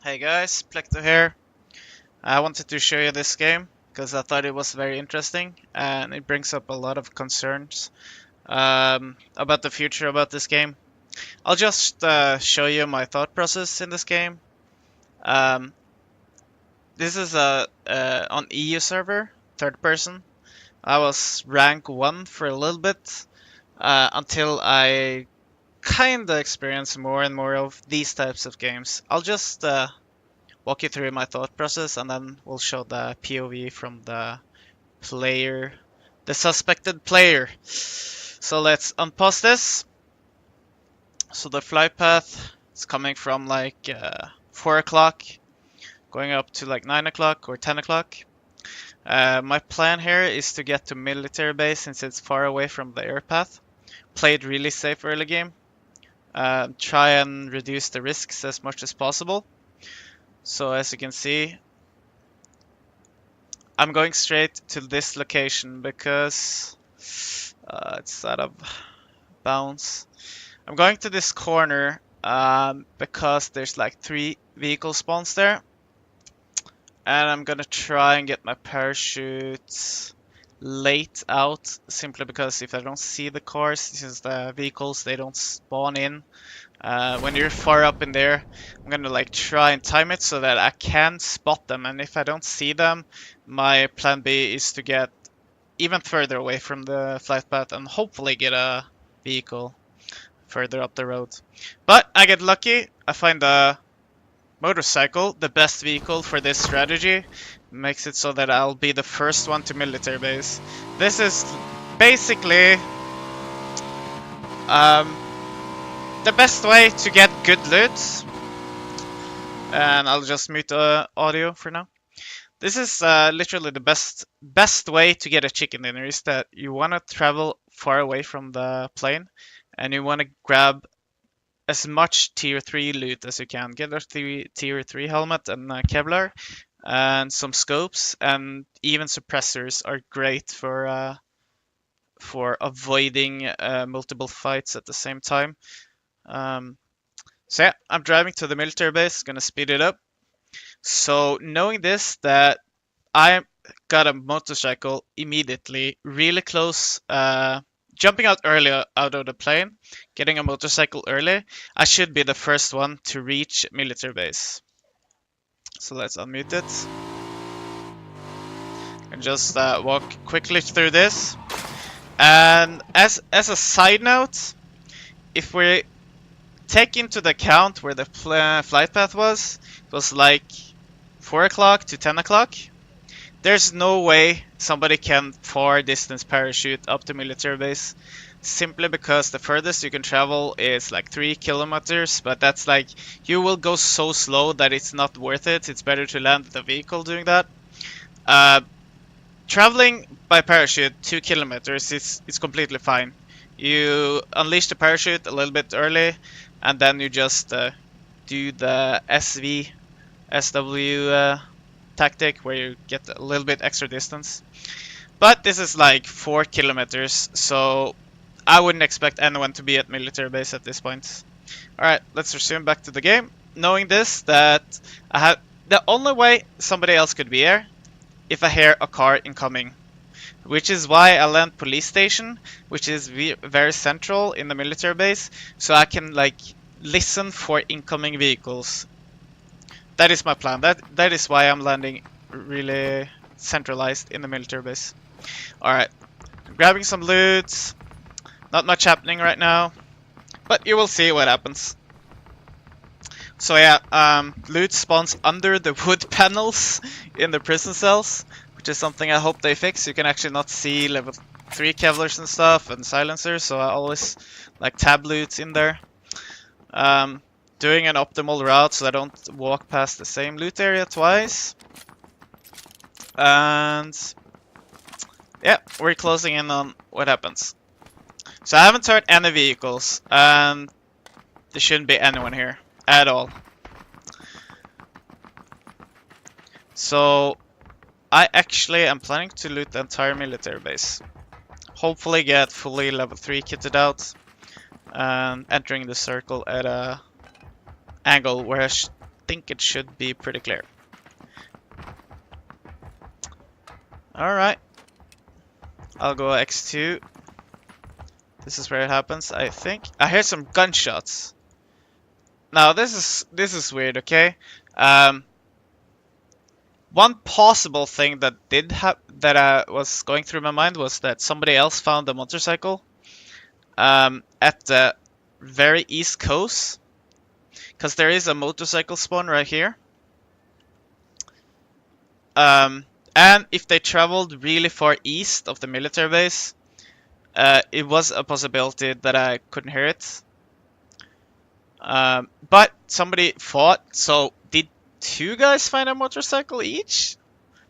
Hey guys, Plecto here. I wanted to show you this game because I thought it was very interesting and it brings up a lot of concerns about the future about this game. I'll just show you my thought process in this game. Um, this is on EU server, third person. I was rank 1 for a little bit until I kinda experienced more and more of these types of games. I'll just walk you through my thought process and then we'll show the POV from the player, the suspected player. So let's unpause this. So the flight path is coming from like 4 o'clock, going up to like 9 o'clock or 10 o'clock. My plan here is to get to military base since it's far away from the air path. Play it really safe early game. Try and reduce the risks as much as possible. So as you can see, I'm going straight to this location because it's out of bounds. I'm going to this corner because there's like 3 vehicle spawns there. And I'm gonna try and get my parachute late out simply because if I don't see the cars, since the vehicles, they don't spawn in. When you're far up in there, I'm gonna like try and time it so that I can spot them, and if I don't see them, my plan B is to get even further away from the flight path and hopefully get a vehicle further up the road. But I get lucky, I find a motorcycle, the best vehicle for this strategy. Makes it so that I'll be the first one to military base. This is basically the best way to get good loot. And I'll just mute the audio for now. This is literally the best way to get a chicken dinner, is that you want to travel far away from the plane and you want to grab as much tier 3 loot as you can. Get a tier 3 helmet and Kevlar and some scopes, and even suppressors are great for avoiding multiple fights at the same time. So yeah, I'm driving to the military base, gonna speed it up. So knowing this, that I got a motorcycle immediately, really close, jumping out early out of the plane, getting a motorcycle early, I should be the first one to reach military base. So let's unmute it. And just walk quickly through this. And as a side note, if we take into the account where the flight path was, it was like 4 o'clock to 10 o'clock. There's no way somebody can far distance parachute up to military base, simply because the furthest you can travel is like 3 kilometers, but that's like, you will go so slow that it's not worth it. It's better to land the vehicle doing that. Traveling by parachute 2 kilometers is completely fine. You unleash the parachute a little bit early, and then you just do the SW tactic where you get a little bit extra distance. But this is like 4 kilometers, so I wouldn't expect anyone to be at military base at this point. Alright, let's resume back to the game. Knowing this, that I have the only way somebody else could be here if I hear a car incoming, which is why I land police station, which is very central in the military base, so I can like listen for incoming vehicles. That is my plan. That is why I'm landing really centralized in the military base. Alright, grabbing some loot. Not much happening right now, but you will see what happens. So yeah, loot spawns under the wood panels in the prison cells, which is something I hope they fix. You can actually not see level 3 Kevlars and stuff and silencers, so I always like tab loot in there. Doing an optimal route so I don't walk past the same loot area twice. And yeah, we're closing in on what happens. So I haven't heard any vehicles, and there shouldn't be anyone here at all. So I actually am planning to loot the entire military base. Hopefully get fully level 3 kitted out and entering the circle at a angle where think it should be pretty clear. Alright. I'll go X2. This is where it happens, I think. I hear some gunshots. Now this is weird, okay? One possible thing that was going through my mind was that somebody else found a motorcycle at the very east coast, because there is a motorcycle spawn right here. And if they traveled really far east of the military base, it was a possibility that I couldn't hear it. But somebody fought, so did two guys find a motorcycle each?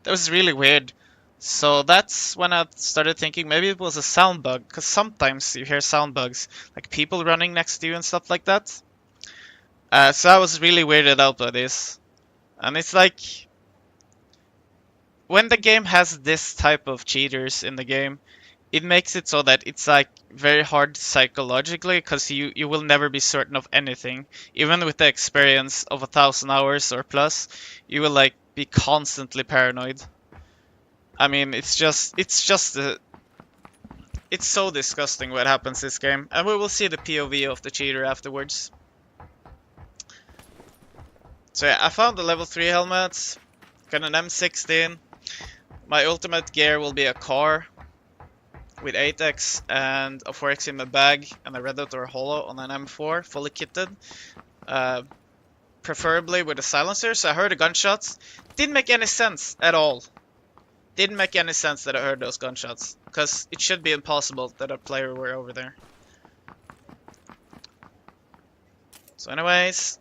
That was really weird. So that's when I started thinking maybe it was a sound bug, because sometimes you hear sound bugs, like people running next to you and stuff like that. So I was really weirded out by this. And it's like, when the game has this type of cheaters in the game, it makes it so that it's like very hard psychologically, because you will never be certain of anything. Even with the experience of 1,000 hours or plus, you will like be constantly paranoid. I mean, it's so disgusting what happens this game, and we will see the POV of the cheater afterwards. So yeah, I found the level 3 helmet, got an M16. My ultimate gear will be a car with 8x and a 4x in my bag and a red dot or a holo on an M4, fully kitted. Preferably with a silencer, so I heard the gunshots. Didn't make any sense at all. Didn't make any sense that I heard those gunshots, because it should be impossible that a player were over there. So anyways,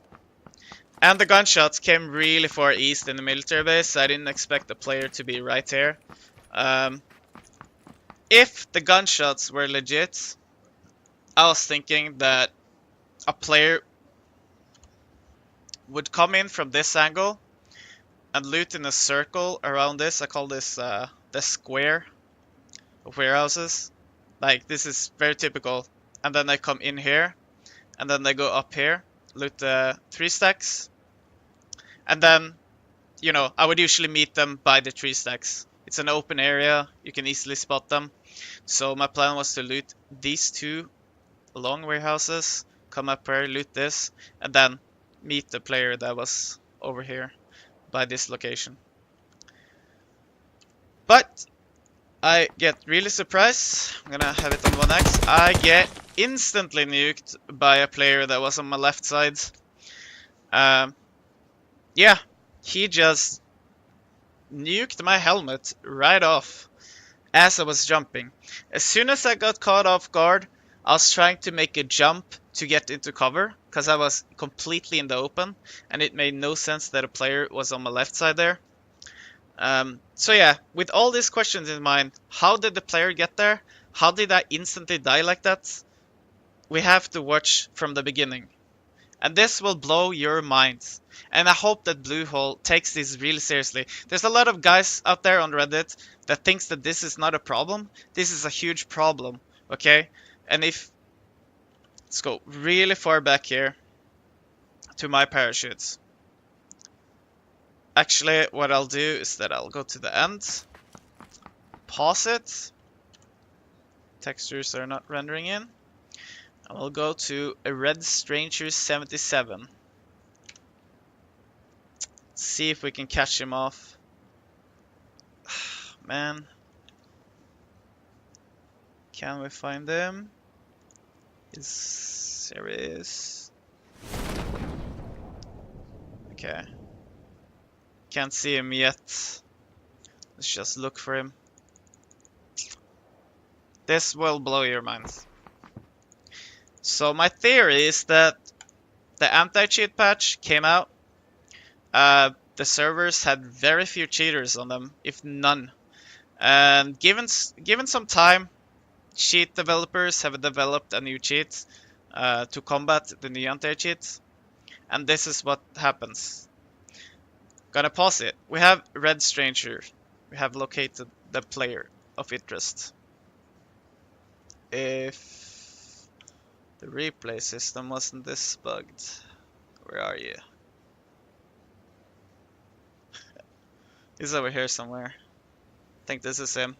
and the gunshots came really far east in the military base, so I didn't expect the player to be right here. If the gunshots were legit, I was thinking that a player would come in from this angle and loot in a circle around this. I call this the square of warehouses. Like, this is very typical. And then they come in here, and then they go up here, loot the 3 stacks, and then, you know, I would usually meet them by the 3 stacks. It's an open area, you can easily spot them. So my plan was to loot these 2 long warehouses, come up here, loot this, and then meet the player that was over here by this location. But I get really surprised. I'm gonna have it on 1x. I get instantly nuked by a player that was on my left side. Yeah, he just nuked my helmet right off as I was jumping. As soon as I got caught off guard, I was trying to make a jump to get into cover, because I was completely in the open, and it made no sense that a player was on my left side there. So yeah, with all these questions in mind, how did the player get there? How did I instantly die like that? We have to watch from the beginning. And this will blow your minds. And I hope that Bluehole takes this really seriously. There's a lot of guys out there on Reddit that thinks that this is not a problem. This is a huge problem, okay? And let's go really far back here to my parachutes. Actually, what I'll do is that I'll go to the end, pause it, textures are not rendering in, and we'll go to a Red Stranger 77. See if we can catch him off. Man, can we find him? There he is. Okay. Can't see him yet. Let's just look for him. This will blow your minds. So my theory is that the anti-cheat patch came out. The servers had very few cheaters on them, if none. And given some time, cheat developers have developed a new cheat to combat the new anti-cheat. And this is what happens. Gonna pause it. We have Red Stranger. We have located the player of interest. If the replay system wasn't this bugged, where are you? He's over here somewhere. I think this is him.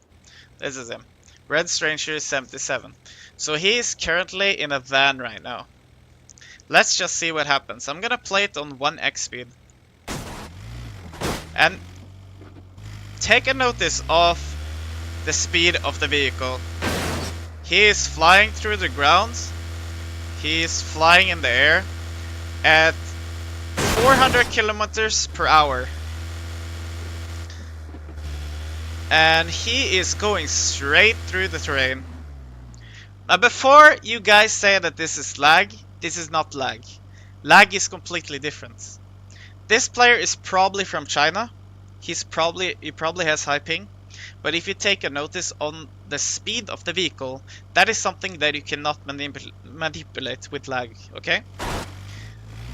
This is him. Red Stranger 77. So he is currently in a van right now. Let's just see what happens. I'm gonna play it on 1x speed. And take a notice of the speed of the vehicle. He is flying through the ground. He is flying in the air at 400 kilometers per hour. And he is going straight through the terrain. Now before you guys say that this is lag, this is not lag. Lag is completely different. This player is probably from China. He probably has high ping. But if you take a notice on the speed of the vehicle, that is something that you cannot manipulate with lag, okay?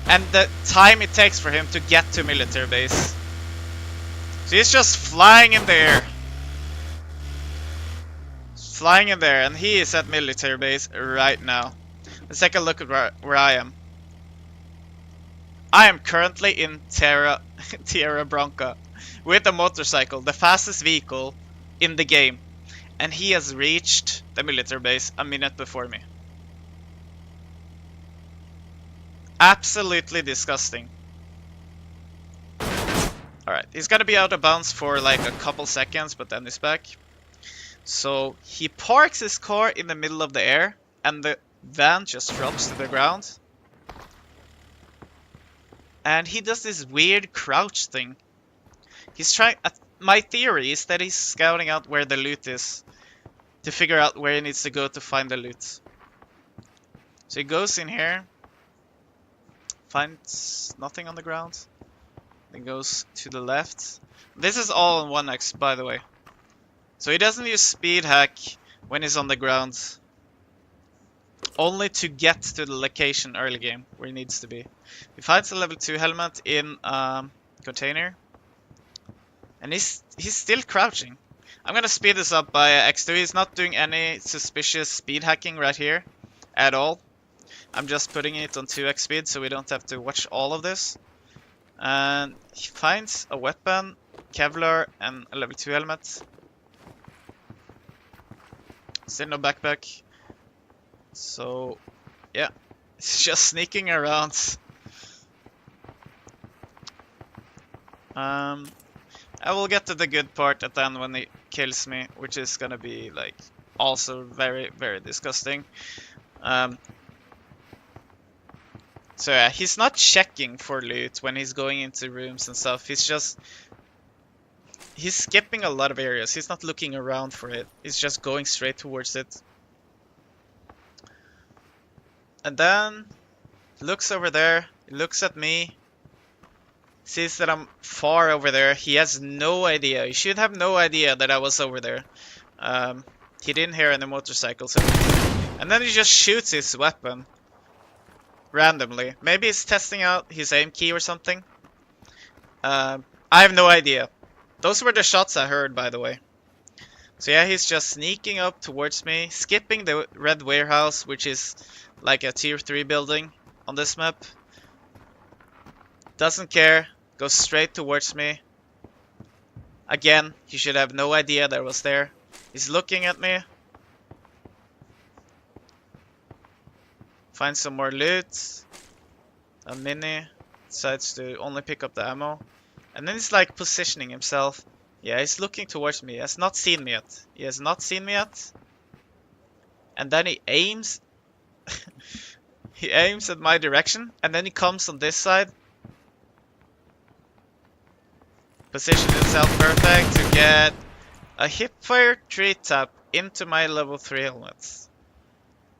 And the time it takes for him to get to military base. So he's just flying in the air. Flying in there, and he is at military base right now. Let's take a look at where I am. I am currently in Tierra Bronca with a motorcycle, the fastest vehicle in the game. And he has reached the military base a minute before me. Absolutely disgusting. Alright, he's gonna be out of bounds for like a couple seconds, but then he's back. So he parks his car in the middle of the air, and the van just drops to the ground. And he does this weird crouch thing. He's trying. My theory is that he's scouting out where the loot is to figure out where he needs to go to find the loot. So he goes in here, finds nothing on the ground, then goes to the left. This is all on 1x, by the way. So he doesn't use speed hack when he's on the ground, only to get to the location early game where he needs to be. He finds a level 2 helmet in container, and he's still crouching. I'm gonna speed this up by x2. He's not doing any suspicious speed hacking right here at all. I'm just putting it on 2x speed so we don't have to watch all of this. And he finds a weapon, Kevlar, and a level 2 helmet. Still no backpack. So, yeah. It's just sneaking around. I will get to the good part at the end when he kills me, which is gonna be, like, also very, very disgusting. So yeah, he's not checking for loot when he's going into rooms and stuff. He's skipping a lot of areas. He's not looking around for it. He's just going straight towards it. And then looks over there, he looks at me, sees that I'm far over there. He has no idea. He should have no idea that I was over there. He didn't hear any motorcycles. And then he just shoots his weapon randomly. Maybe he's testing out his aim key or something. I have no idea. Those were the shots I heard, by the way. So yeah, he's just sneaking up towards me, skipping the red warehouse, which is like a tier 3 building on this map. Doesn't care, goes straight towards me. Again, he should have no idea that I was there. He's looking at me. Finds some more loot. A mini. Decides to only pick up the ammo. And then he's like positioning himself. Yeah, he's looking towards me. He has not seen me yet. He has not seen me yet. And then he aims. He aims at my direction. And then he comes on this side. Position himself perfect to get a hipfire 3 tap into my level 3 helmets.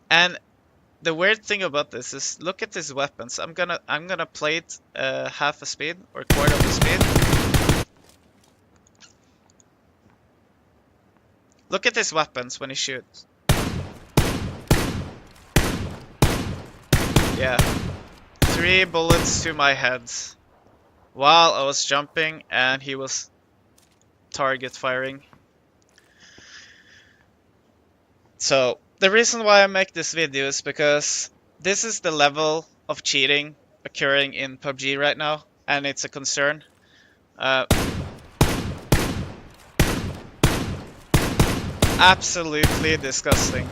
And the weird thing about this is, look at his weapons. I'm gonna play it half a speed or quarter of a speed. Look at his weapons when he shoots. Yeah, 3 bullets to my head while I was jumping, and he was target firing. So the reason why I make this video is because this is the level of cheating occurring in PubG right now, and it's a concern. Absolutely disgusting.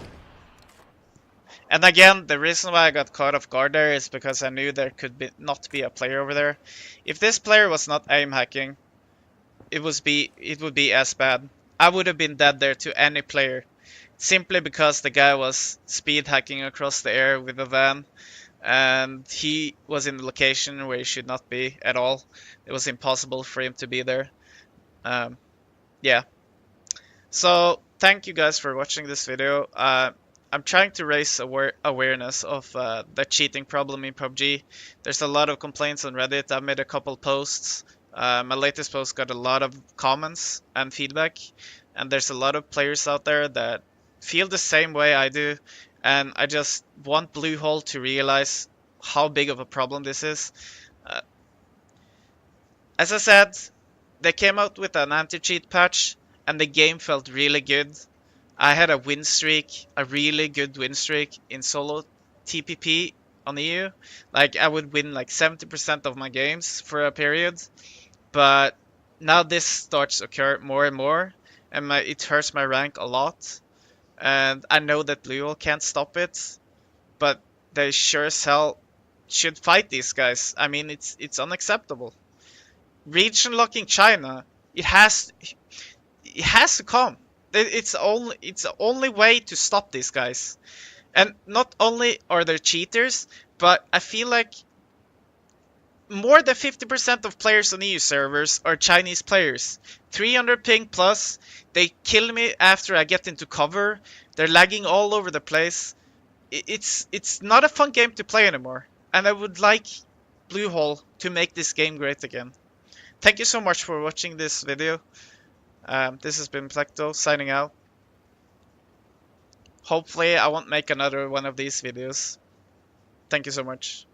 And again, the reason why I got caught off guard there is because I knew there could be not be a player over there. If this player was not aim hacking, it would be as bad. I would have been dead there to any player, simply because the guy was speed hacking across the air with a van, and he was in the location where he should not be at all. It was impossible for him to be there. Um, yeah. So thank you guys for watching this video. I'm trying to raise awareness of the cheating problem in PubG. There's a lot of complaints on Reddit. I made a couple posts. My latest post got a lot of comments and feedback, and there's a lot of players out there that feel the same way I do, and I just want Bluehole to realize how big of a problem this is. Uh, as I said, they came out with an anti-cheat patch, and the game felt really good. I had a win streak, a really good win streak in solo TPP on EU. Like I would win like 70% of my games for a period. But now this starts to occur more and more, and it hurts my rank a lot. And I know that Bluehole can't stop it, but they sure as hell should fight these guys. I mean, it's unacceptable. Region locking China, it has to come. It's the only way to stop these guys. And not only are there cheaters, but I feel like more than 50% of players on EU servers are Chinese players. 300 ping plus, they kill me after I get into cover. They're lagging all over the place. It's not a fun game to play anymore. And I would like Bluehole to make this game great again. Thank you so much for watching this video. This has been Plecto signing out. Hopefully I won't make another one of these videos. Thank you so much.